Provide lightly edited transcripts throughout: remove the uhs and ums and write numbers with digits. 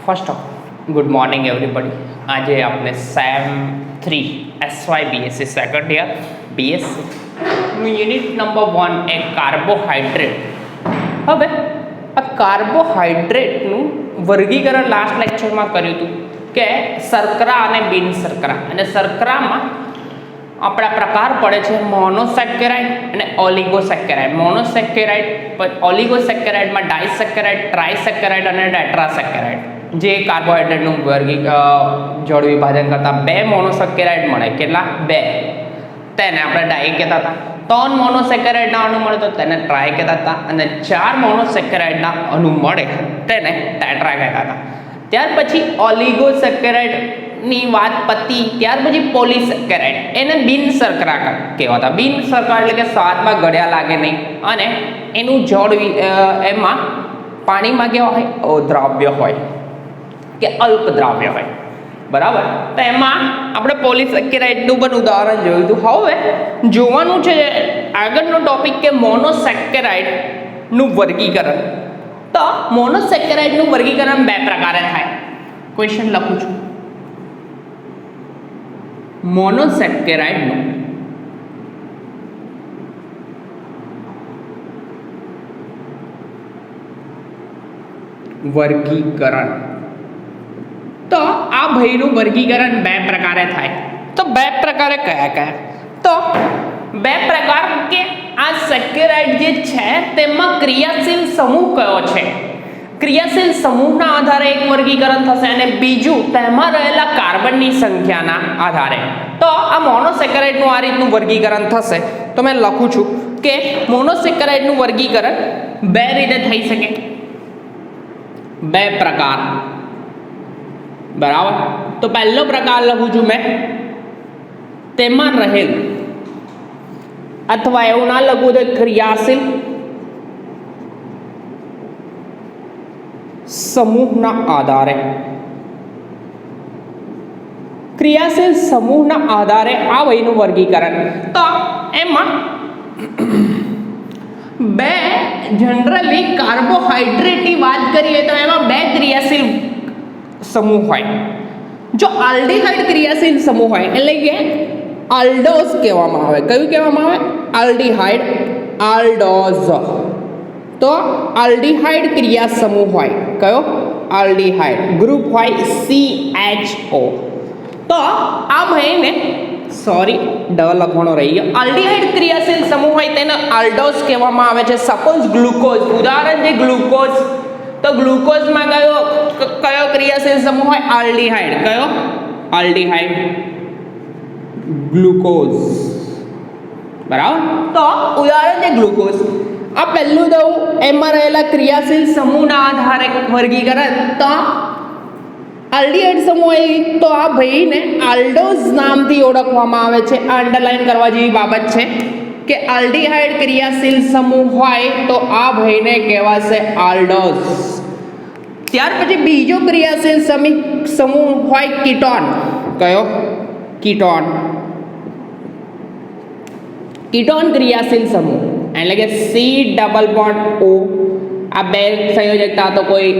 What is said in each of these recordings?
First of good morning everybody. આજે આપણે sem 3 SY BSc second year BSc unit number 1 એ carbohydrate. હવે આ કાર્બોહાઈડ્રેટનું વર્ગીકરણ લાસ્ટ લેક્ચરમાં કર્યું હતું કે શર્કરા અને બિન શર્કરા, અને શર્કરામાં આપણા પ્રકાર પડે છે મોનોસેકેરાઇડ અને ઓલિગોસેકેરાઇડ. મોનોસેકેરાઇડ, ઓલિગોસેકેરાઇડમાં ડાયસેકેરાઇડ, ટ્રાયસેકેરાઇડ અને ટેટ્રાસેકેરાઇડ, જે કાર્બોહાઈડ્રેટનું જળ વિભાજન કરતા બે મોનોસેકેરાઇડ મળે. કેટલા? બે. તેને આપણે ડાય કહેતા હતા. 3 મોનોસેકેરાઇડના અણુ મળે તો તેને ટ્રાય કહેતા હતા, અને 4 મોનોસેકેરાઇડના અણુ મળે તેને ટેટ્રા કહેતા હતા. ત્યાર પછી ઓલિગોસેકેરાઇડની વાત પતી. ત્યાર પછી પોલિસેકેરાઇડ, એને બિન શર્કરા કહેવાતા. બિન શર્કરા એટલે કે સ્વાદમાં ગળ્યા લાગે નહીં, અને એનું જળ એમાં પાણીમાં કેવા હોય? અદ્રાવ્ય હોય કે અલ્પ દ્રાવ્ય હોય. બરાબર. તો એમાં આપણે પોલિસેકેરાઇડનું પણ ઉદાહરણ જોયું હતું. હવે જોવાનું છે આગળનો ટોપિક કે મોનોસેકેરાઇડનું વર્ગીકરણ. તો મોનોસેકેરાઇડનું વર્ગીકરણ બે પ્રકારે થાય. ક્વેશ્ચન લખું છું. મોનોસેકેરાઇડનું વર્ગીકરણ. તો આ ભાઈનું વર્ગીકરણ બે પ્રકારે થાય. તો બે પ્રકારે કયા કયા? તો બે પ્રકાર કે આ સેકેરાઇડ જે છે તેમાં ક્રિયાશીલ સમૂહ કયો છે? ક્રિયાશીલ સમૂહના આધારે એક વર્ગીકરણ થશે, અને બીજું તેમાં રહેલા કાર્બનની સંખ્યાના આધારે. તો આ મોનોસેકેરાઇડનું આ રીતનું વર્ગીકરણ થશે. તો મેં લખું છું કે મોનોસેકેરાઇડનું વર્ગીકરણ બે રીતે થઈ શકે, બે પ્રકાર. બરાબર. તો પહેલો પ્રકાર લખું છું મેં, તેમાં રહેલ, અથવા એવું ના લખું તો ક્રિયાશીલ સમૂહના આધારે. ક્રિયાશીલ સમૂહના આધારે આ વયનું વર્ગીકરણ. તો એમાં બે જનરલી કાર્બોહાઈડ્રેટની વાત કરીએ તો એમાં બે ક્રિયાશીલ સમૂહ હોય. જો આલ્ડીહાઇડ ક્રિયાશીલ સમૂહ હોય એટલે કે આલ્ડોઝ કહેવામાં આવે. કયું કહેવામાં આવે? આલ્ડીહાઇડ, આલ્ડોઝ. તો આલ્ડીહાઇડ ક્રિયા સમૂહ હોય. કયો? આલ્ડીહાઇડ. ગ્રુપ હોય CHO. તો આ ભાઈને ડબલ લખવાનો રહી ગયો. આલ્ડીહાઇડ ક્રિયાશીલ સમૂહ હોય તેને આલ્ડોઝ કહેવામાં આવે છે. સપોઝ ગ્લુકોઝ, ઉદાહરણ છે ગ્લુકોઝ. તો ગ્લુકોઝમાં કયો ક્રિયાશીલ સમૂહ હોય? આલ્ડીહાઇડ. કયો? Aldehyde, glucose. બરાબર. તો ઉદાહરણ છે ગ્લુકોઝ. આ પહેલું દઉં, એમાં રહેલા ક્રિયાશીલ સમૂહના આધારે વર્ગીકરણ. તો આલ્ડીહાઇડ સમૂહ હોય તો આ ભાઈને આલ્ડોઝ નામથી ઓળખવામાં આવે છે. આ અંડરલાઈન કરવા જેવી બાબત છે કે આલ્ડીહાઇડ ક્રિયાશીલ સમૂહ હોય તો આ ભાઈને કહેવાશે આલ્ડોઝ. ત્યાર પછી બીજો ક્રિયાશીલ સમૂહ હોય કીટોન. કયો? કીટોન. કીટોન ક્રિયાશીલ સમૂહ એટલે કે C+O. આ બે સંયોજકતા તો કોઈ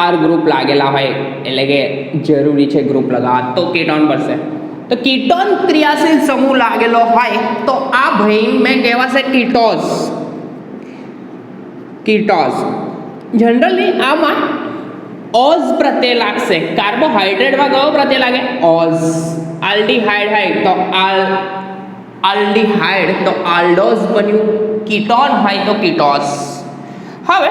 R ગ્રુપ લાગેલા હોય એટલે કે જરૂરી છે ગ્રુપ લગાવવા, તો કીટોન બનશે. તો કીટોન ક્રિયાશીલ સમૂહ લાગેલો હોય તો આ ભાઈ મેં કહેવાશે કીટોઝ. કીટોઝ. જનરલી આમાં ઓઝ પ્રત્યય લાગશે. કાર્બોહાઈડ્રેટમાં કયો પ્રત્યય લાગે? ઓઝ. આલ્ડીહાઇડ હોય તો આલ્ડીહાઇડ, તો આલ્ડોઝ બન્યું. કીટોન હોય તો કીટોઝ. હવે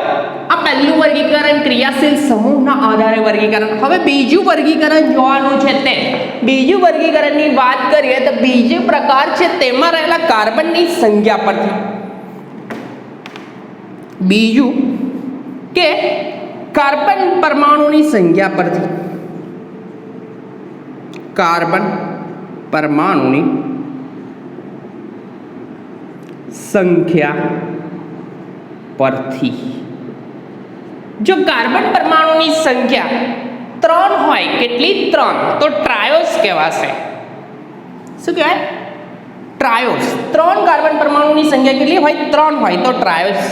આ પહેલું વર્ગીકરણ ક્રિયાશીલ સમૂહના આધારે વર્ગીકરણ. હવે બીજું વર્ગીકરણ જોવાનું છે. તે બીજું વર્ગીકરણની વાત કરીએ તો બીજો પ્રકાર છે તેમાં રહેલા કાર્બનની સંખ્યા પરથી. બીજું કે કાર્બન પરમાણુની સંખ્યા પરથી. કાર્બન પરમાણુની સંખ્યા પરથી. જો કાર્બન પરમાણુની સંખ્યા 3 હોય, કેટલી? 3, તો ટ્રાયોસ કહેવાશે. શું કહેવાય? ટ્રાયોસ. 3 કાર્બન પરમાણુની સંખ્યા કેટલી હોય? 3 હોય તો ટ્રાયોસ.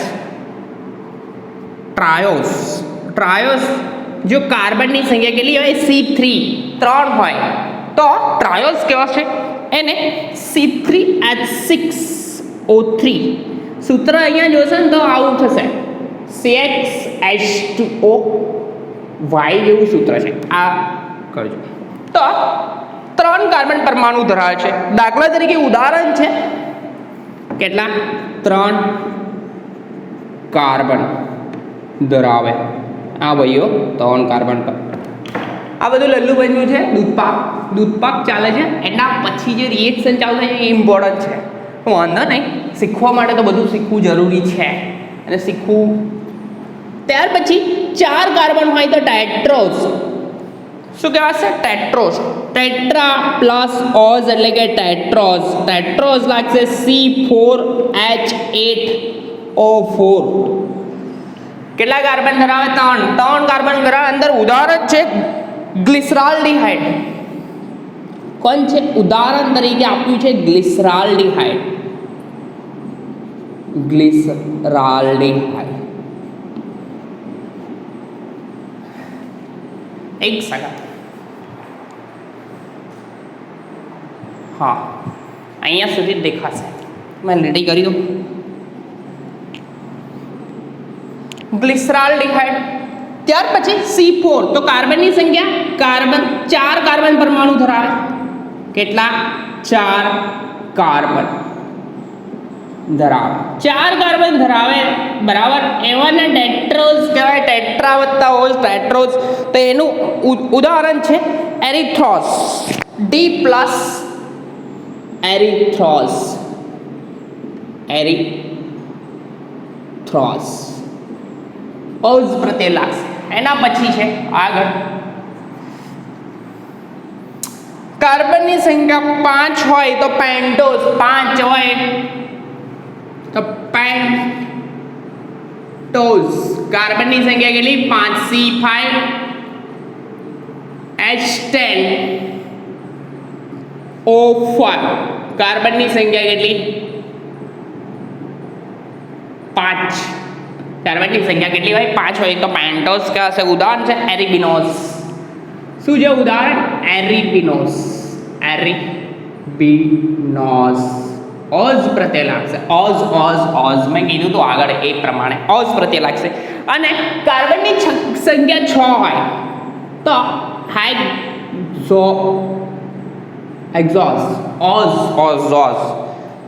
ટ્રાયોસ જો કાર્બનની સંખ્યા કેટલી હોય C3 3 હોય તો ટ્રાયોલ્સ કેવા છે એને C3H6O3 સૂત્ર અહીંયા જોશો ને તો આવું થશે CxH2O y જેવું સૂત્ર છે આ કરજો તો 3 કાર્બન પરમાણુ ધરાવે છે દાખલા તરીકે ઉદાહરણ છે કેટલા 3 કાર્બન ધરાવે આ ભાઈઓ 3 કાર્બન પર આ બધું લલ્લુ બન્યું છે દૂધપાક ચાલે છે એના પછી જે રિએક્શન ચાલુ થાય છે એ ઇમ્પોર્ટન્ટ છે વાંધો નહીં શીખવા માટે તો બધું શીખવું જરૂરી છે અને શીખવું ત્યાર પછી 4 કાર્બન હોય તો ટેટ્રોસ શું કહેવાશે ટેટ્રોસ ટેટ્રા પ્લસ ઓઝ એટલે કે ટેટ્રોસ લાગશે C4H8O4 કેટલા કાર્બન ધરાવે 3 કાર્બન ધરાવે અંદર ઉદાહરણ છે ગ્લિસરાલ્ડિહાઇડ કોણ છે ઉદાહરણ તરીકે આપ્યું છે ગ્લિસરાલ્ડિહાઇડ એક સેકન્ડ હા અહીંયા સુધી દેખાશે મેં રેડી કરી દઉં ગ્લિસરાલ્ડિહાઇડ ત્યાર પછી C4 તો કાર્બનની સંખ્યા 4 કાર્બન પરમાણુ ધરાવે કેટલા 4 કાર્બન ધરાવે 4 કાર્બન ધરાવે બરાબર એવાને ટેટ્રોસ કહેવાય ટેટ્રા વત્તા ઓઝ ટેટ્રોસ તો એનું ઉદાહરણ છે એરિથ્રોસ D+ એરિથ્રોસ ઓઝ પ્રત્યે લાગશે એના પછી છે આગળ કાર્બનની સંખ્યા 5 હોય તો પેન્ટોઝ 5 હોય તો પેન્ટોઝ કાર્બનની સંખ્યા કેટલી 5 C5H10O5 કાર્બનની સંખ્યા કેટલી 5 કાર્બનની સંખ્યા કેટલી હોય 5 હોય તો પેન્ટોઝ કહેવાશે ઉદાહરણ છે એરિબિનોસ શું છે ઉદાહરણ એરિબિનોસ ઓઝ પ્રત્યે લાગશે ઓઝ મેં કીધું તો આગળ એ પ્રમાણે ઓઝ પ્રત્યે લાગશે અને કાર્બનની સંખ્યા 6 હોય તો ઓઝ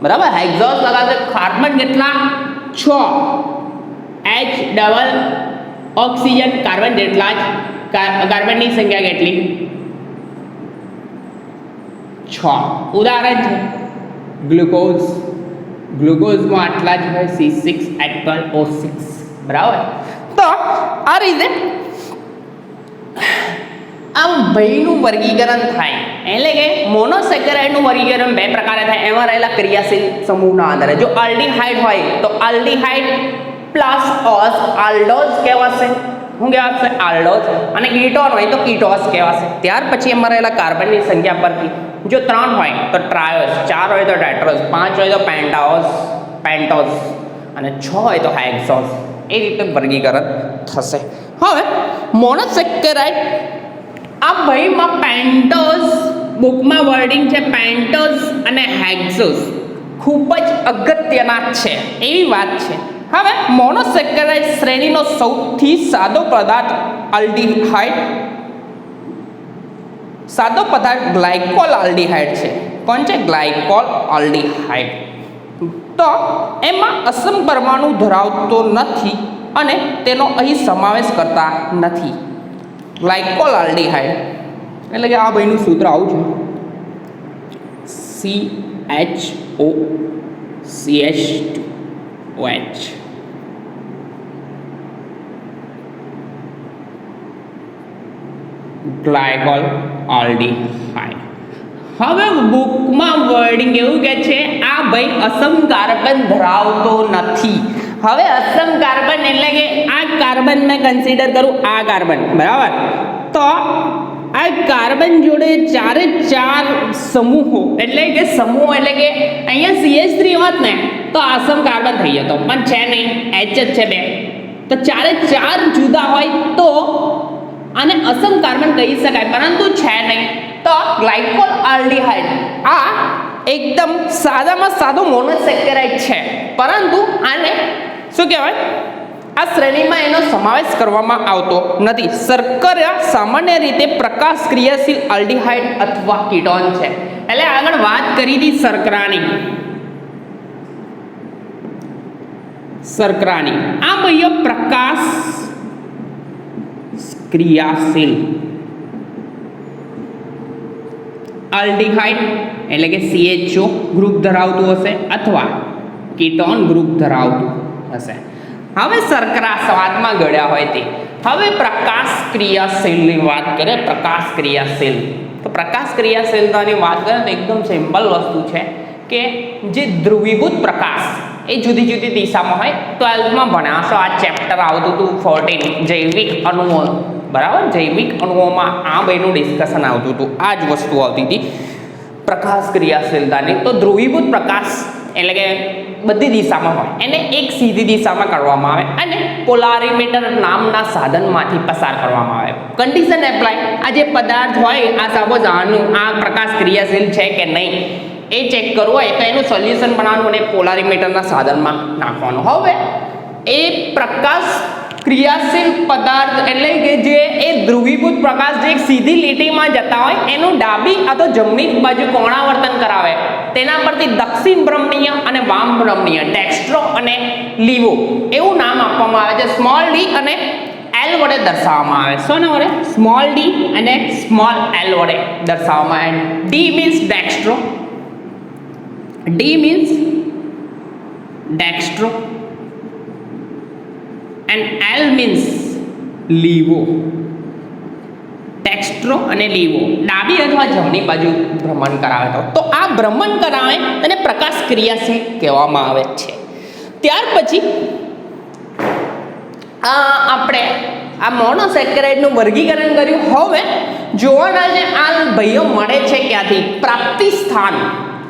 બરાબર હેક્ઝોસ લગાવશે કાર્બન કેટલા 6 H ડબલ ઓક્સિજન કાર્બન જેટલા જ કાર્બનની સંખ્યા કેટલી 6 ઉદાહરણ છે ગ્લુકોઝમાં આટલા જ હોય C6H12O6 બરાબર તો આ રીતે આમ ભયનું વર્ગીકરણ થાય એટલે કે મોનોસેકેરાઇડનું વર્ગીકરણ 2 પ્રકારે થાય એમાં રહેલા ક્રિયાશીલ સમૂહના આધારે જો આલ્ડીહાઇડ હોય તો આલ્ડીહાઇડ પ્લસ ઓઝ આલ્ડોઝ કહેવાશે શું કહેવાશે આલ્ડોઝ અને કીટોન હોય તો કીટોસ કહેવાશે ત્યાર પછી એમાં રહેલા કાર્બનની સંખ્યા પરથી જો 3 હોય તો ટ્રાયોસ 4 હોય તો ટેટ્રોસ 5 હોય તો પેન્ટોઝ અને 6 હોય તો હેક્સોસ એ રીતે વર્ગીકરણ થશે હવે મોનોસેકેરાઇડ આ ભાઈમાં પેન્ટોઝ બુકમાં વર્ડિંગ છે પેન્ટોઝ અને હેક્સોસ ખૂબ જ અગત્યના છે એવી વાત છે હવે મોનોસેકેરાઇડ શ્રેણીનો સૌથી સાદો પદાર્થ આલ્ડીહાઇડ સાદો પદાર્થ ગ્લાયકોલ આલ્ડીહાઇડ છે કોણ છે ગ્લાયકોલ આલ્ડીહાઇડ તો એમાં અસમ પરમાણુ ધરાવતો નથી અને તેનો અહીં સમાવેશ કરતા નથી ગ્લાયકોલ આલ્ડીહાઇડ એટલે કે આ ભાઈનું સૂત્ર આવું છે CHOCH2OH ગ્લાયકોલ આલ્ડીહાઇડ હવે બુકમાં વર્ડિંગ એવું કહે છે આ ભાઈ અસમ કાર્બન ધરાવતો નથી હવે અસમ કાર્બન એટલે કે આ કાર્બન મેં કન્સિડર કરું આ કાર્બન બરાબર તો આ કાર્બન જોડે 4 સમૂહો એટલે કે અહીંયા CH3 હોત ને તો અસમ કાર્બન થઈ જતો પણ છે નહીં H જ છે 2 તો 4 જુદા હોય તો આને અસમ કાર્બન કહી શકાય, પરંતુ છે નહીં. તો ગ્લાયકોલ આલ્ડીહાઇડ આ એકદમ સાદામાં સાદો મોનોસેકેરાઇડ છે, પરંતુ આને શું કહેવાય, આ શ્રેણીમાં એનો સમાવેશ કરવામાં આવતો નથી. શર્કરા સામાન્ય રીતે પ્રકાશ ક્રિયાશીલ આલ્ડીહાઇડ અથવા કીટોન છે. એટલે આગળ વાત કરી હતી શર્કરાની. આ ભાઈઓ પ્રકાશ ક્રિયાશીલ આલ્ડીહાઇડ એટલે કે CHO ગ્રુપ ધરાવતું હશે અથવા કીટોન ગ્રુપ ધરાવતું હશે. હવે શર્કરા સ્વાદમાં ગળ્યા હોય તે. હવે પ્રકાશ ક્રિયાશીલની વાત કરીએ. પ્રકાશ ક્રિયાશીલ, તો પ્રકાશ ક્રિયાશીલતાની વાત કરીએ તો એકદમ સિમ્પલ વસ્તુ છે કે જે ધ્રુવીભૂત પ્રકાશ એ જુદી જુદી દિશામાં હોય. 12માં ભણાવશો, આ ચેપ્ટર આવતું હતું 14 જૈવિક અણુઓ, બરાબર. જૈવિક અણુઓમાં આ બેનું ડિસ્કશન આવતું હતું. આ જ વસ્તુ આવતી હતી પ્રકાશ ક્રિયાશીલતાની. તો ધ્રુવીભૂત પ્રકાશ એટલે કે બધી દિશામાં હોય એને એક સીધી દિશામાં કરવામાં આવે અને પોલારીમીટર નામના સાધનમાંથી પસાર કરવામાં આવે. કન્ડિશન એપ્લાય, આ જે પદાર્થ હોય, આ સપોઝ આનું આ પ્રકાશ ક્રિયાશીલ છે કે નહીં એ ચેક કરવું હોય તો એનું સોલ્યુશન બનાવવાનું અને પોલારીમીટરના સાધનમાં નાખવાનું. હવે એ પ્રકાશ ક્રિયાશીલ પદાર્થ એટલે કે જે એ ધ્રુવીભૂત પ્રકાશ જે એક સીધી લીટીમાં જતા હોય એનું ડાબી અથવા જમણી બાજુ કોણાવર્તન કરાવે. તેના પરથી દક્ષિણ ભ્રમણીય અને વામ ભ્રમણીય, ડેક્સ્ટ્રો અને લીવો એવું નામ આપવામાં આવે છે. સ્મોલ ડી અને એલ વડે દર્શાવવામાં આવે. શોના વડે? સ્મોલ ડી અને સ્મોલ એલ વડે દર્શાવવામાં આવે. D means dextro, D means dextro and L means levo. Dextro અને લીવો ડાબી અથવા જમણી બાજુ ભ્રમણ કરાવે તો આ ભ્રમણ કરાવે અને પ્રકાશ ક્રિયાશીલ કહેવામાં આવે છે. ત્યાર પછી આપણે આ મોનોસેકેરાઇડનું વર્ગીકરણ કર્યું. હવે જોવાના છે આ ભાઈઓ મળે છે ક્યાંથી. પ્રાપ્તિ સ્થાન,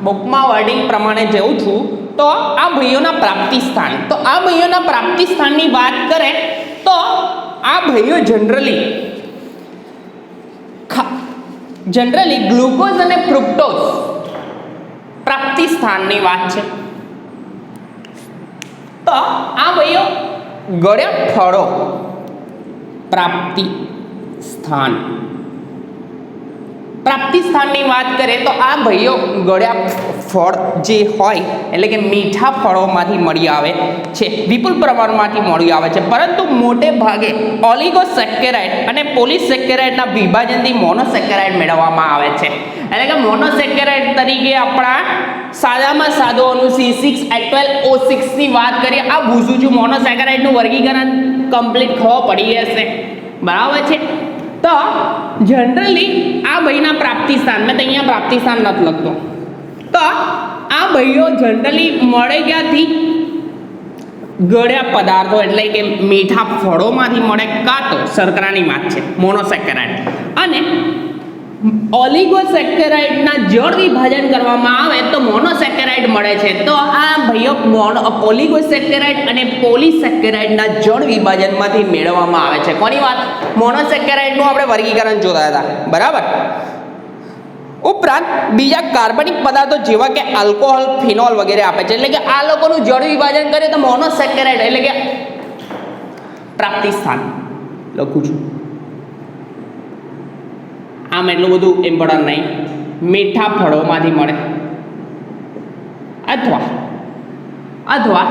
બુકમાં વર્ડિંગ પ્રમાણે જઉં છું તો આ ભાઈઓના પ્રાપ્તિ સ્થાન. તો આ ભાઈઓના પ્રાપ્તિ સ્થાનની વાત કરે તો આ ભાઈઓ જનરલી ગ્લુકોઝ અને ફ્રુક્ટોઝ પ્રાપ્તિ સ્થાનની વાત છે. તો આ ભાઈઓ ગળ્યા ફળો પ્રાપ્તિ સ્થાન. પ્રાપ્તિ સ્થાનની વાત કરીએ તો આ ભાઈઓ ગળ્યા ફળ જે હોય એટલે કે મીઠા ફળોમાંથી મળી આવે છે, વિપુલ પ્રમાણમાંથી મળી આવે છે. પરંતુ મોટે ભાગે ઓલિગોસેકેરાઇડ અને પોલિસેકેરાઇડના વિભાજનથી મોનોસેકેરાઇડ મેળવવામાં આવે છે. એટલે કે મોનોસેકેરાઇડ તરીકે આપણા સાદામાં સાદો અણુ C6H12O6 ની વાત કરીએ. આ ભૂસું મોનોસેકેરાઇડનું વર્ગીકરણ કમ્પ્લીટ ખબર પડી જશે, બરાબર છે. તો જનરલી આ ભાઈના પ્રાપ્તિ સ્થાન, મેં તો અહીંયા પ્રાપ્તિ સ્થાન નથી લખતો. તો આ ભાઈઓ જનરલી મળે ક્યાંથી? ગળ્યા પદાર્થો એટલે કે મીઠા ફળોમાંથી મળે, કાં તો શર્કરાની વાત છે મોનોસેકેરાઇડ. અને ઓલિગોસેકેરાઇડના જળ વિભાજન કરવામાં આવે તો મોનોસેકેરાઇડ મળે છે. તો આ ભાઈઓ ઓલિગોસેકેરાઇડ અને પોલિસેકેરાઇડના જળ વિભાજનમાંથી મેળવવામાં આવે છે. કોની વાત? મોનોસેકેરાઇડનું આપણે વર્ગીકરણ જોતા હતા, બરાબર. ઉપરાંત બીજા કાર્બનિક પદાર્થો જેવા કે આલ્કોહોલ, ફિનોલ વગેરે આપે છે. એટલે કે આ લોકોનું જળ વિભાજન કરીએ તો મોનોસેકેરાઇડ એટલે કે પ્રાપ્તિ સ્થાન લખું છું. આમ એટલું બધું ઇમ્પોર્ટન્ટ નહીં. મીઠા ફળોમાંથી મળે અથવા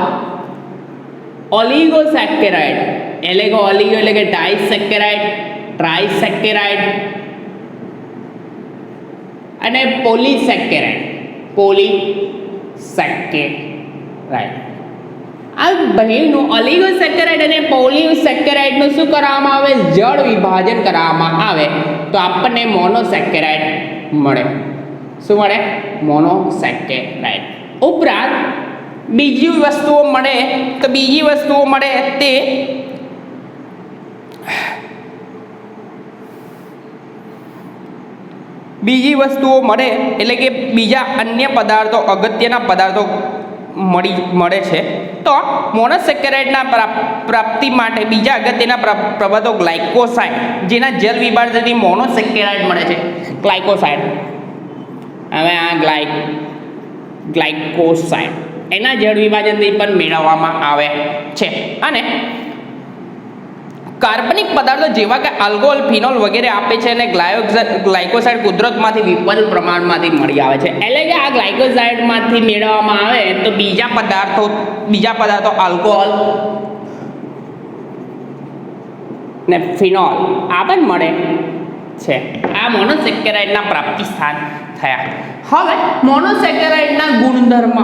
ઓલિગોસેકેરાઇડ એટલે કે ઓલિગો એટલે કે ડાઇસેકેરાઇડ, ટ્રાઇસેકેરાઇડ અને પોલિસેકેરાઇડ. આ બંનેનું ઓલિગોસેકેરાઇડ અને પોલિસેકેરાઇડનું શું કરવામાં આવે? જળ વિભાજન કરવામાં આવે તો આપણને મોનોસેકેરાઇડ મળે. શું મળે? મોનોસેકેરાઇડ. ઉપરાંત બીજી વસ્તુઓ મળે તે એટલે કે બીજા અન્ય પદાર્થો, અગત્યના પદાર્થો મળે છે. તો મોનોસેકેરાઇડના પ્રાપ્તિ માટે બીજા અગત્યના પ્રબંધો ગ્લાયકોસાઇડ, જેના જલ વિભાજનથી મોનોસેકેરાઇડ મળે છે. ગ્લાયકોસાઇડ, હવે આ ગ્લાયકોસાઇડ એના જળ વિભાજનથી પણ મેળવવામાં આવે છે. અને કાર્બનિક પદાર્થો જેવા કે આલ્કોહોલ, ફિનોલ વગેરે આપે છે અને ગ્લાયકોસાઇડ કુદરતમાંથી વિપુલ પ્રમાણમાંથી મળી આવે છે. એટલે કે આ ગ્લાયકોસાઇડમાંથી મેળવવામાં આવે તો બીજા પદાર્થો આલ્કોહોલ ને ફિનોલ આ પણ મળે છે. આ મોનોસેકેરાઇડના પ્રાપ્તિ સ્થાન થયા. હવે મોનોસેકેરાઇડના ગુણધર્મ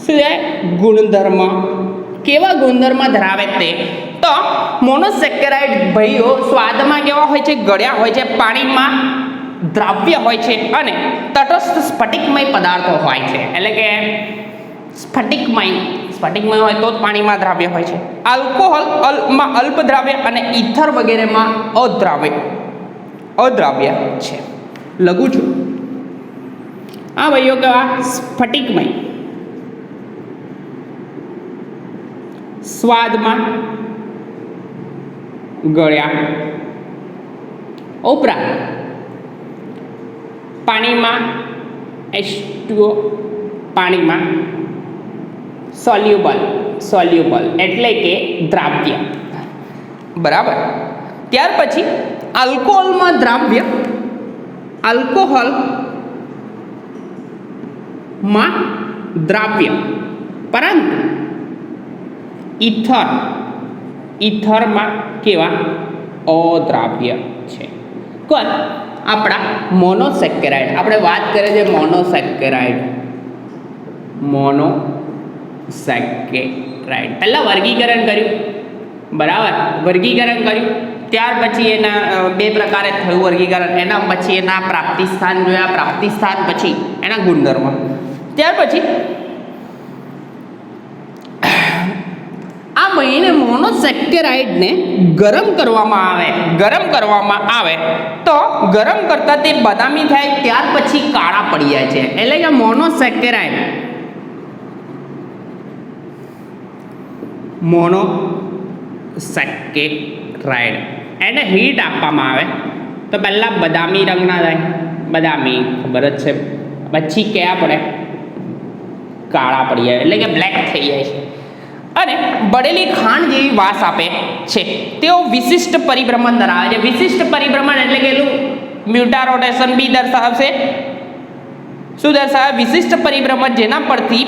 શું છે? ગુણધર્મ કેવા ગુણધર્મ ધરાવે તે? તો મોનોસેકેરાઇડ ભાઈઓ સ્વાદમાં કેવા હોય છે? ગળ્યા હોય છે, પાણીમાં દ્રાવ્ય હોય છે અને તટસ્થ સ્ફટિકમય પદાર્થો હોય છે. એટલે કે સ્ફટિકમય હોય તો જ પાણીમાં દ્રાવ્ય હોય છે. આલ્કોહોલમાં અલ્પ દ્રાવ્ય અને ઈથર વગેરેમાં અદ્રાવ્ય છે. લઘુ છું આ ભાઈઓ કેવા? સ્ફટિકમય, સ્વાદમાં ગળ્યા, ઉપરાંત પાણીમાં H2O પાણીમાં સોલ્યુબલ એટલે કે દ્રાવ્ય. બરાબર. ત્યાર પછી આલ્કોહોલમાં દ્રાવ્ય, આલ્કોહોલમાં દ્રાવ્ય પરંતુ ઈથરમાં કેવા? અદ્રાવ્ય છે. કોણ? આપણા મોનોસેકેરાઇડ. આપણે વાત કરીએ છીએ મોનોસેકેરાઇડ. પહેલાં વર્ગીકરણ કર્યું, બરાબર? વર્ગીકરણ કર્યું, ત્યાર પછી એના બે પ્રકારે થયું વર્ગીકરણ. એના પછી એના પ્રાપ્તિ સ્થાન જોયા, પ્રાપ્તિ સ્થાન પછી એના ગુણધર્મ. ત્યાર પછી આ મહિને મોનોસેકેરાઇડને ગરમ કરવામાં આવે તો ગરમ કરતાં તે બદામી થાય, ત્યાર પછી કાળા પડી જાય છે. એટલે કે મોનોસેકેરાઇડ એને હીટ આપવામાં આવે તો પહેલાં બદામી રંગના થાય, બદામી ખબર જ છે, પછી કયા પડે? કાળા પડી જાય, એટલે કે બ્લેક થઈ જાય છે. અને બળેલી ખાંડ જેવી વાસ આપે છે. તેઓ વિશિષ્ટ પરિભ્રમણ ધરાવે છે. વિશિષ્ટ પરિભ્રમણ એટલે કે એનું મ્યુટા રોટેશન બી દર્શાવશે. શું દર્શાવે? વિશિષ્ટ પરિભ્રમણ, જેના પરથી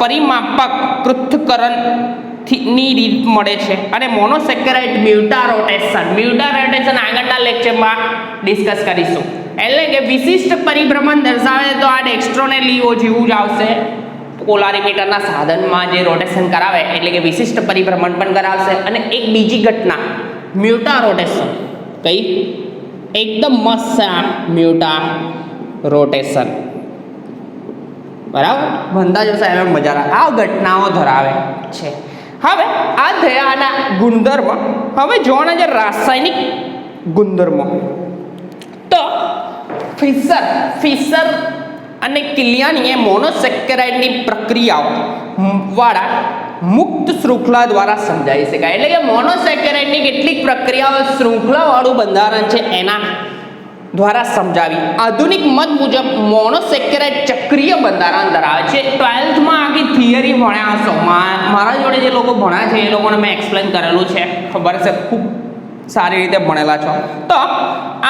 પરિમાપક પૃથ્થકરણની રીત મળે છે. અને મોનોસેકેરાઇડ મ્યુટા રોટેશન આગળના લેક્ચરમાં ડિસ્કસ કરીશું. એટલે કે વિશિષ્ટ પરિભ્રમણ દર્શાવે તો આ ડેક્સ્ટ્રોને લીઓ જેવું જ આવશે. પોલારીમીટરના સાધનમાં જે રોટેશન કરાવે એટલે કે વિશિષ્ટ પરિભ્રમણ પણ કરાવશે. અને એક બીજી ઘટના મ્યુટા રોટેશન, કઈ? એકદમ મસ્ત મ્યુટા રોટેશન, બરાબર? ભણતા જશે એમ મજા આવે. આ ઘટનાઓ ધરાવે છે. હવે આ થયાના ગુણધર્મ. હવે જોવાના છે રાસાયણિક ગુણધર્મો. તો ફિશર અને કિલિયાનીએ મોનોસેકેરાઇડની પ્રક્રિયાઓ વાળા મુક્ત શૃંખલા દ્વારા સમજાવી શકાય. એટલે કે મોનોસેકેરાઇડની કેટલીક પ્રક્રિયાઓ શૃંખલાવાળું બંધારણ છે એના દ્વારા સમજાવી. આધુનિક મત મુજબ મોનોસેકેરાઇડ ચક્રીય બંધારણ ધરાવે છે. 12થમાં આખી થિયરી ભણ્યા હશો. મારા જોડે જે લોકો ભણ્યા છે એ લોકોને મેં એક્સપ્લેન કરેલું છે, ખબર છે, ખૂબ સારી રીતે ભણેલા છો. તો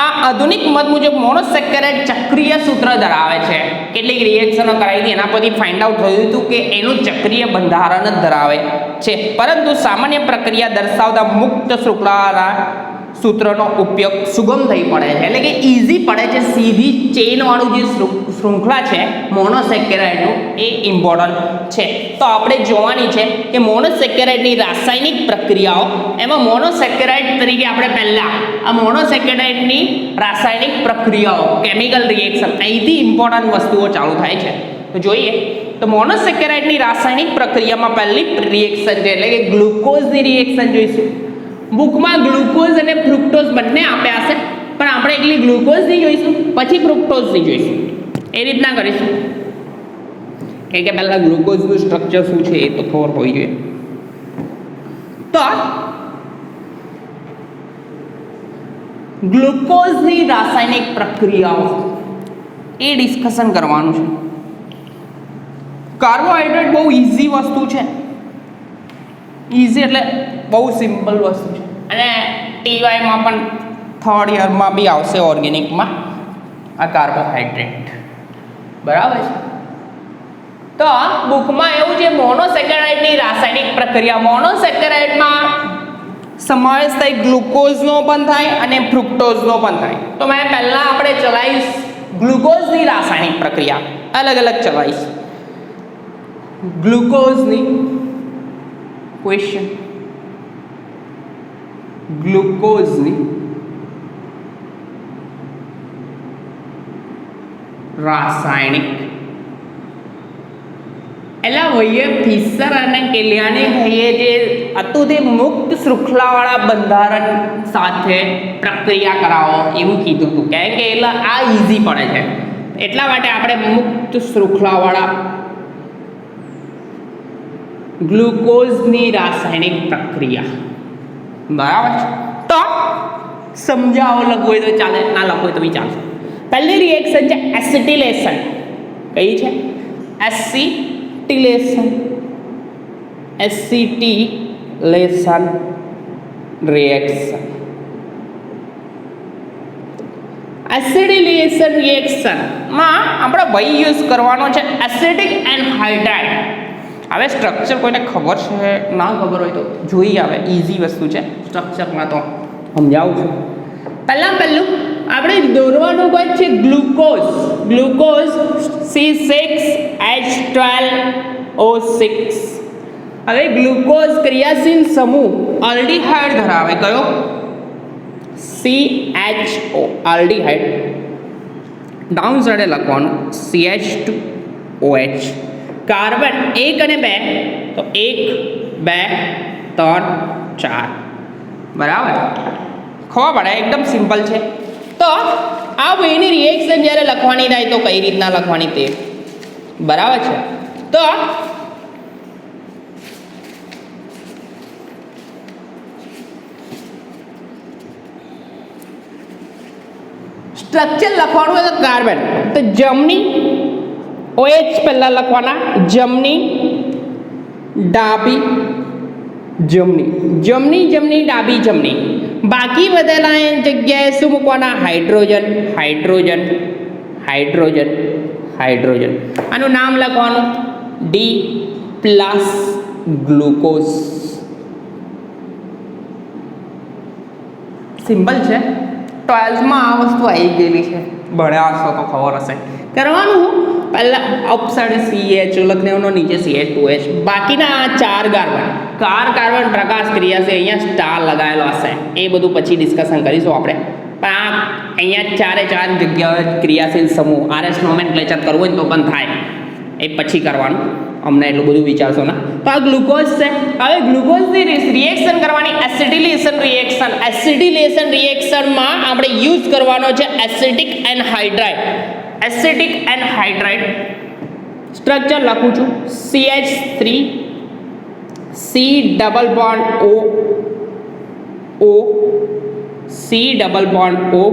આ આધુનિક મત મુજબ મોનોસેકેરાઇડ ચક્રીય સૂત્ર ધરાવે છે. કેટલીક રિએક્શનો કરાવી હતી, એના પરથી ફાઇન્ડ આઉટ થયું હતું કે એનું ચક્રીય બંધારણ જ ધરાવે છે. પરંતુ સામાન્ય પ્રક્રિયા દર્શાવતા મુક્ત શૃંખલાના સૂત્રનો ઉપયોગ સુગમ થઈ પડે છે. એટલે કે ઇઝી પડે છે. સીધી ચેઇનવાળું જે શૃંખલા છે મોનોસેકેરાઇડનું એ ઇમ્પોર્ટન્ટ છે. તો આપણે જોવાની છે કે મોનોસેકેરાઇડની રાસાયણિક પ્રક્રિયાઓ. એમાં મોનોસેકેરાઇડ તરીકે આપણે પહેલાં આ મોનોસેકેરાઇડની રાસાયણિક પ્રક્રિયાઓ, કેમિકલ રિએક્શન, અહીંથી ઇમ્પોર્ટન્ટ વસ્તુઓ ચાલુ થાય છે. તો જોઈએ તો મોનોસેકેરાઇડની રાસાયણિક પ્રક્રિયામાં પહેલી રિએક્શન છે એટલે કે ગ્લુકોઝની રિએક્શન જોઈશું. બુકમાં ગ્લુકોઝ અને ફ્રુક્ટોઝ બંને આપ્યા હશે, પણ આપણે એકલી ગ્લુકોઝની જોઈશું, પછી ફ્રુક્ટોઝની જોઈશું. એ રીતના કરીશું. કે પહેલાં ગ્લુકોઝનું સ્ટ્રક્ચર શું છે એ તો ખબર હોવી જોઈએ. તો ગ્લુકોઝની રાસાયણિક પ્રક્રિયાઓ એ ડિસ્કશન કરવાનું છે. કાર્બોહાઈડ્રેટ બહુ ઇઝી વસ્તુ છે. ઇઝી એટલે બહુ સિમ્પલ વસ્તુ છે અને ટીવાયમાં પણ થર્ડ યરમાં બી આવશે ઓર્ગેનિકમાં આ કાર્બોહાઈડ્રેટ. બરાબર છે. તો બુકમાં એવું છે મોનોસેકેરાઇડની રાસાયણિક પ્રક્રિયા. મોનોસેકેરાઇડમાં સમાવેશ થાય ગ્લુકોઝનો પણ થાય અને ફ્રુક્ટોઝનો પણ થાય. તો મેં પહેલાં આપણે ચલાવીશ ગ્લુકોઝની રાસાયણિક પ્રક્રિયા, અલગ અલગ ચલાવીશ. ગ્લુકોઝની ક્વેશ્ચન, ગ્લુકોઝની રાસાયણિક એટલે વહીએ ફિશર અને કેલિયાને કહીએ જે હતું તે મુક્ત શૃંખલાવાળા બંધારણ સાથે પ્રક્રિયા કરાવો એવું કીધું હતું. કારણ કે એટલે આ ઇઝી પડે છે એટલા માટે આપણે મુક્ત શૃંખલાવાળા ગ્લુકોઝની રાસાયણિક પ્રક્રિયા. બરાબર છે. તો સમજાવો, લખવું હોય તો ચાલે, ના લખવું હોય તો બી ચાલશે. પહેલી રિએક્શન છે એસિટિલેશન. કઈ છે? એસિટિલેશન. એસિટિલેશન રિએક્શન. એસિડિલેશન રિએક્શનમાં આપણે ભાઈ યુઝ કરવાનો છે એસિડિક એનહાઇડ્રાઇડ. હવે સ્ટ્રક્ચર કોઈને ખબર છે, ના ખબર હોય તો જોઈ આવે, ઇઝી વસ્તુ છે. સ્ટ્રક્ચરમાં તો સમજાવું છું. પહેલું આપણે દોરવાનું કોઈ છે ગ્લુકોઝ. Glucose C6H12O6. હવે ગ્લુકોઝ ક્રિયાશીલ સમૂહ આલ્ડીહાઇડ ધરાવે. કયો? CHO aldehyde. ડાઉન સાઈડે લખવાનું CH2OH. કાર્બન 1 અને 2 તો 1 2 3 4. બરાબર, ખબર પડે, એકદમ સિમ્પલ છે. તો આ બેની રિએક્શન જ્યારે લખવાની થાય તો કઈ રીતના લખવાની તે બરાબર છે. તો સ્ટ્રક્ચર લખવાનું હોય તો કાર્બન તો જમણી OH પહેલા લખવાના, જમણી ડાબી જમણી, જમણી જમણી ડાબી જમણી. બાકી વધેલા જગ્યાએ શું મૂકવાના? Hydrogen hydrogen hydrogen hydrogen. આનું નામ લખવાનું D+ ગ્લુકોઝ. સિમ્પલ છે. 12માં આ વસ્તુ આવી ગયેલી છે, ભણ્યા હશો તો ખબર હશે. કરવાનું પહેલાં અપ સાઈડ CH લખી દેવાનો, નીચે CH2OH. બાકીના આ 4 કાર્બન પ્રકાશ ક્રિયા છે, અહીંયા સ્ટાર લગાવેલો હશે, એ બધું પછી ડિસ્કશન કરીશું આપણે. પણ આ અહીંયા 4 જગ્યાએ ક્રિયાશીલ સમૂહ RS નોમેનક્લેચર કરવું હોય તો પણ થાય, એ પછી કરવાનું. અમને એટલું બધું વિચારશો ના. તો આ ગ્લુકોઝ છે. હવે ગ્લુકોઝની રિએક્શન કરવાની એસિડિલેશન રિએક્શન. એસિડિલેશન રિએક્શનમાં આપણે યુઝ કરવાનો છે acidic anhydride. Acidic anhydride structure લખું છું CH3 C double bond O C double bond O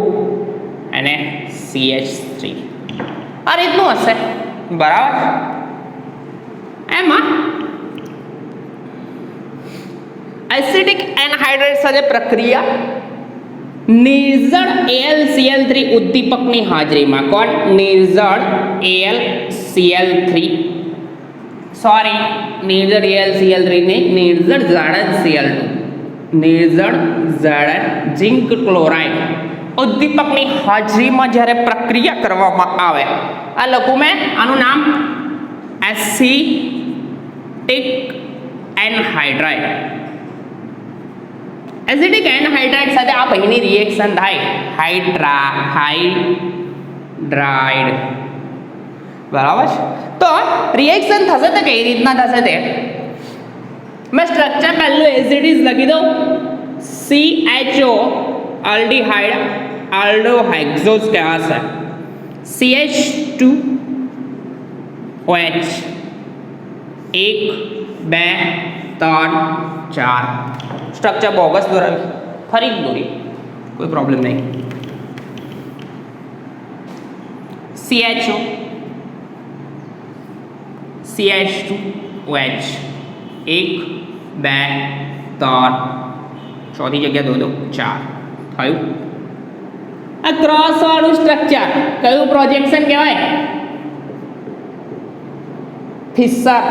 અને CH3. આ રીતનું હશે. બરાબર. એમાં એસિડિક એનહાઇડ્રાઇડ સાથે પ્રક્રિયા નિર્જળ AlCl3 ઉદ્દીપકની હાજરીમાં. કોણ? નિર્જળ AlCl3. સોરી, નિર્જળ AlCl3 નહીં, નિર્જળ ઝાડન Cl2. નિર્જળ ઝાડન ઝિંક ક્લોરાઇડ ઉદ્દીપકની હાજરીમાં જ્યારે પ્રક્રિયા કરવામાં આવે, આ લખું મેં, આનું નામ એસિડિક એનહાઇડ્રાઇડ. એસિડિક એનહાઇડ્રાઇડ સાથે આ પહેલી રિએક્શન થાય હાઇડ્રાઇડ. બરાબર છે. તો રિએક્શન થશે તો કઈ રીતના થશે તે મેં સ્ટ્રક્ચર પહેલું એસિડિક લખી દઉં. CHO આલ્ડીહાઇડ આલ્ડોહાઇક્સોઝ કહેવાશે. CH2OH 1 2 3 4 સ્ટ્રક્ચર બોગસ દોરાવ્યું, ફરી દોરી, કોઈ પ્રોબ્લેમ નહીં. CHO CH2OH 1 2 3 ચોથી જગ્યા દો 4 થયું. આ ક્રોસ વાળું સ્ટ્રક્ચર કયું પ્રોજેક્શન કહેવાય? Fisher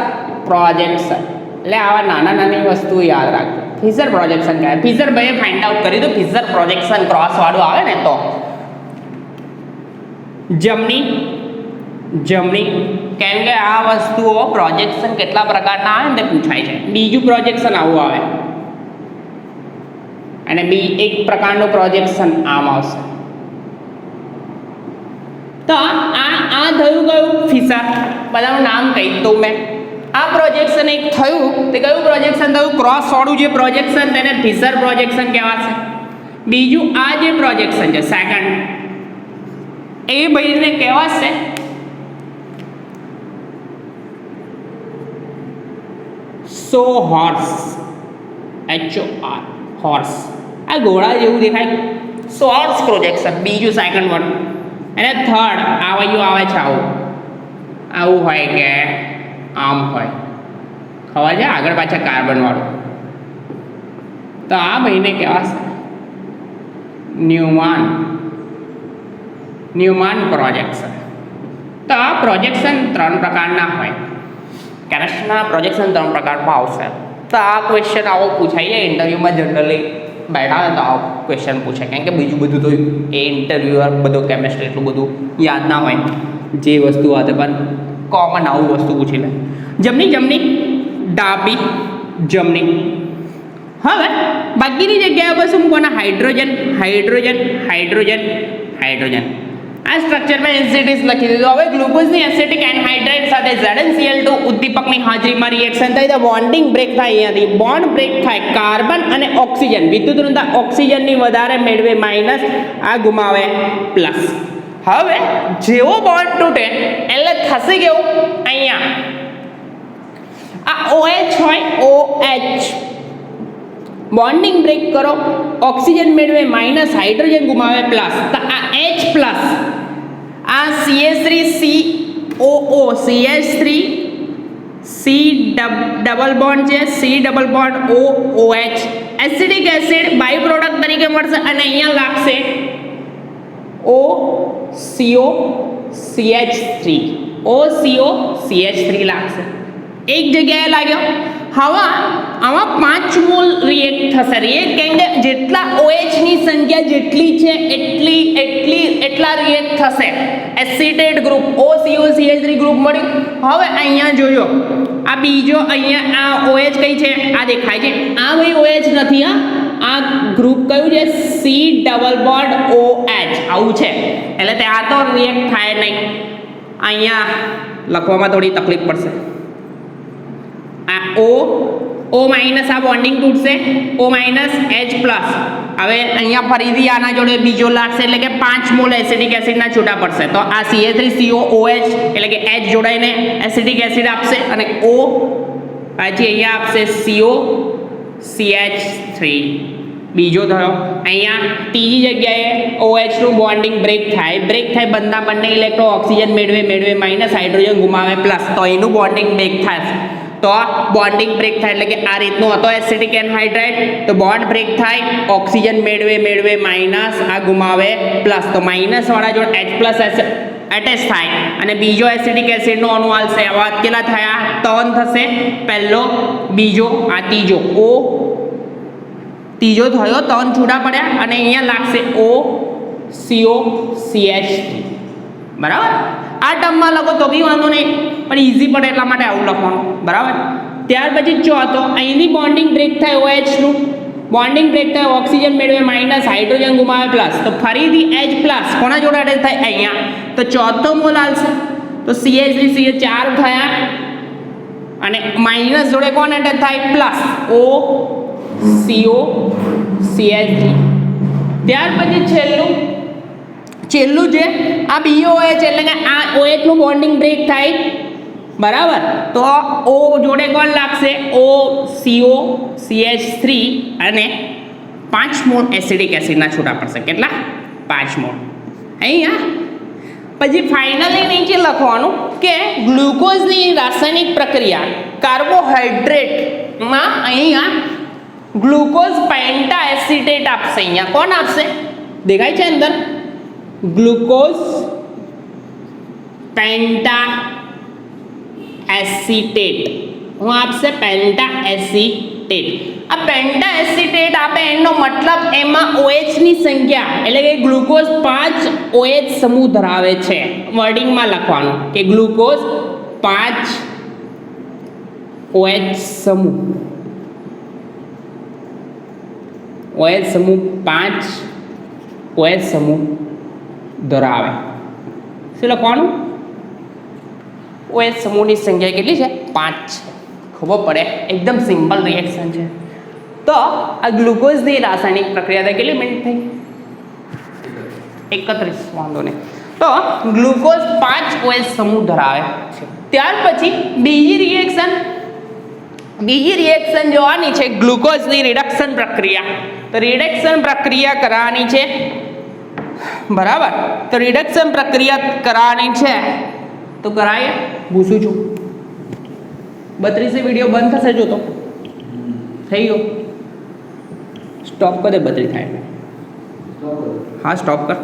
projection. એટલે આવા નાની વસ્તુ યાદ રાખજો, ફિશર પ્રોજેક્શન કહેવાય. ફિશર ભાઈએ ફાઇન્ડ આઉટ કર્યું તો ફિશર પ્રોજેક્શન ક્રોસ વાળું આવે ને તો જમણી કેમ કે આ વસ્તુઓ પ્રોજેક્શન કેટલા પ્રકારના આવે ને તે પૂછાય છે. બીજું પ્રોજેક્શન આવું આવે અને એક પ્રકારનું પ્રોજેક્શન આમ આવશે. તો આ થયું કયું? ફિશર. બધાનું નામ કહી દઉં મેં. આ પ્રોજેક્શન એક થયું તે કયું પ્રોજેક્શન થયું? ક્રોસ વાળું જે પ્રોજેક્શન તેને ફિશર પ્રોજેક્શન કહેવાશે. બીજું આ જે પ્રોજેક્શન છે સેકન્ડ એ ભાઈને કહેવાશે હોર્સ. HOR horse. આ ઘોડા જેવું દેખાય, હોર્સ પ્રોજેક્શન. બીજું સેકન્ડ વન. અને થર્ડ આવું આવે છે, આવું હોય કે આમ હોય, ખબર છે? આગળ પાછળ કાર્બન વાળું. તો આ ભાઈને કહેવાશે ન્યુમાન પ્રોજેક્શન. તો આ પ્રોજેક્શન 3 પ્રકારના હોય. કેરેસના પ્રોજેક્શન 3 પ્રકારમાં આવશે. તો આ ક્વેશ્ચન આવો પૂછાય છે ઇન્ટરવ્યૂમાં. જનરલી બેઠા હોય તો આવો ક્વેશ્ચન પૂછે, કારણ કે બીજું બધું તો એ ઇન્ટરવ્યુઅર બધું કેમેસ્ટ્રી એટલું બધું યાદ ના હોય. જે વસ્તુ હતી પણ કોમન આવું વસ્તુ પૂછી લે. જમણી ડાબી જમણી. હવે બાકીની જગ્યાએ બસ મૂકવાના હાઇડ્રોજન. આ સ્ટ્રક્ચરમાં એસિડિસ લખી દીધું. હવે ગ્લુકોઝની એસિટિક એનહાઇડ્રેટ સાથે ZnCl2 ઉદ્દીપકની હાજરીમાં રિએક્શન થાય તો બોન્ડિંગ બ્રેક થાય. અહીંયાથી બોન્ડ બ્રેક થાય, કાર્બન અને ઓક્સિજન વિદ્યુત ઋણતા ઓક્સિજનની વધારે મેળવે માઇનસ, આ ગુમાવે પ્લસ. હવે જેવો બોન્ડ તૂટે એટલે થશે કેવું? અહીંયા આ OH હોય, OH બોન્ડિંગ બ્રેક કરો, ઓક્સિજન મેળવે માઇનસ, હાઇડ્રોજન ગુમાવે પ્લસ. તો આ H પ્લસ, આ CH3COO CH3 C double bond છે, C double bond OH acidic acid by product તરીકે મળશે અને અહીંયા લાગશે OCOCH3 લાગશે. એક જગ્યાએ લાગ્યો. હવે આમાં 5 મોલ રિએક્ટ થશે. રિએક્ટ કેમ કે જેટલા OH ની સંખ્યા જેટલી છે એટલા રિએક્ટ થશે. એસિટેટ ગ્રુપ OCOCH3 ગ્રુપ મળ્યું. હવે અહીંયા જોયો આ બીજો, અહીંયા આ OH કઈ છે? આ દેખાય છે. આ ભાઈ OH નથી, આ ગ્રુપ કયું છે? C ડબલ બોન્ડ OH આવું છે. એટલે ત્યાં તો રિએક્ટ થાય નહીં. અહીંયા લખવામાં થોડી તકલીફ પડશે. આ O માઇનસ આ બોન્ડિંગ તૂટશે, O માઇનસ H પ્લસ. હવે અહીંયા ફરીથી આના જોડે બીજો લાગશે એટલે કે 5 મોલ એસિડિક એસિડના છૂટા પડશે. તો આ CH3COOH એટલે કે H જોડાઈને એસિડિક એસિડ આપશે અને O પછી અહીંયા આપશે COCH3 બીજો થયો. અહીંયા ત્રીજી જગ્યાએ OH નું બોન્ડિંગ બ્રેક થાય બંને ઇલેક્ટ્રોન ઓક્સિજન મેળવે માઇનસ, હાઇડ્રોજન ગુમાવે પ્લસ. તો એનું બોન્ડિંગ બ્રેક થાય. તો બોન્ડિંગ બ્રેક થાય એટલે કે આ રીતનું હતો એસિડિક એનહાઇડ્રેટ. તો બોન્ડ બ્રેક થાય, ઓક્સિજન મેળવે માઇનસ, આ ગુમાવે પ્લસ. તો માઇનસ વાળા જોડે H પ્લસ એટેચ થાય અને બીજો એસિડિક એસિડનો અણુ આવશે. આવા કેટલા થયા? 3 થશે. પહેલો, બીજો, આ ત્રીજો. ત્રીજો થયો, 3 છૂટા પડ્યા અને અહીંયા લાગશે OCOCH3. બરાબર? આ ટર્મમાં લખો તો બી વાંધો નહીં, પણ ઈઝી પડે એટલા માટે આવું લખવાનું. બરાબર? ત્યાર પછી ચોથો, અહીંની બોન્ડિંગ બ્રેક થાય OH નું, બોન્ડિંગ બ્રેક થાય, ઓક્સિજન મેળવે માઇનસ, હાઇડ્રોજન ગુમાવે પ્લસ. તો ફરીથી H પ્લસ કોના જોડે એટેચ થાય? અહીંયા. તો ચોથો મોલ આવશે. તો CH3CH4 થયા અને માઇનસ જોડે કોણ એટેચ થાય? Plus OCOCH3. ત્યાર પછી છેલ્લું છે આ BOH એટલે કે આ OH નું બોન્ડિંગ બ્રેક થાય બરાબર, તો ઓ જોડે કોણ લાગશે? ઓ CO CH3 અને 5 મોલ એસિડિક એસિડના છૂટા પડશે. કેટલા? 5 મોલ. અહીંયા પછી ફાઇનલી નીચે લખવાનું કે ગ્લુકોઝની રાસાયણિક પ્રક્રિયા કાર્બોહાઈડ્રેટમાં અહીંયા ગ્લુકોઝ પેન્ટા એસિટેટ આપશે. અહીંયા કોણ આપશે? દેખાય છે અંદર? Glucose penta acetate. હું આપશે પેન્ટા એસિટેટ. આ પેન્ટા એસિટેટ આપે એનો મતલબ એમાં OH ની સંખ્યા એટલે કે ગ્લુકોઝ 5 OH સમૂહ ધરાવે છે. વર્ડિંગમાં લખવાનું કે ગ્લુકોઝ 5 OH સમૂહ. OH સમૂહ 5 OH સમૂહ ધરાવે. શું લખવાનું? OH સમૂહની સંખ્યા કેટલી છે? 5 છે. ખબર પડે, એકદમ સિમ્પલ રિએક્શન છે. તો આ ગ્લુકોઝની રાસાયણિક પ્રક્રિયા કેટલી મિનિટ થઈ? 31. વાંધો નહીં. તો ગ્લુકોઝ 5 OH સમૂહ ધરાવે છે. ત્યાર પછી બીજી રિએક્શન જોવાની છે ગ્લુકોઝની રિડક્શન પ્રક્રિયા. તો રિડક્શન પ્રક્રિયા કરવાની છે. બરાબર, તો રિડક્શન પ્રક્રિયા કરવાની છે તો કરાય. પૂછું છું 32 વિડીયો બંધ થશે જો તો થઈ ગયો. સ્ટોપ કર દે 32 થાય. હા સ્ટોપ કર.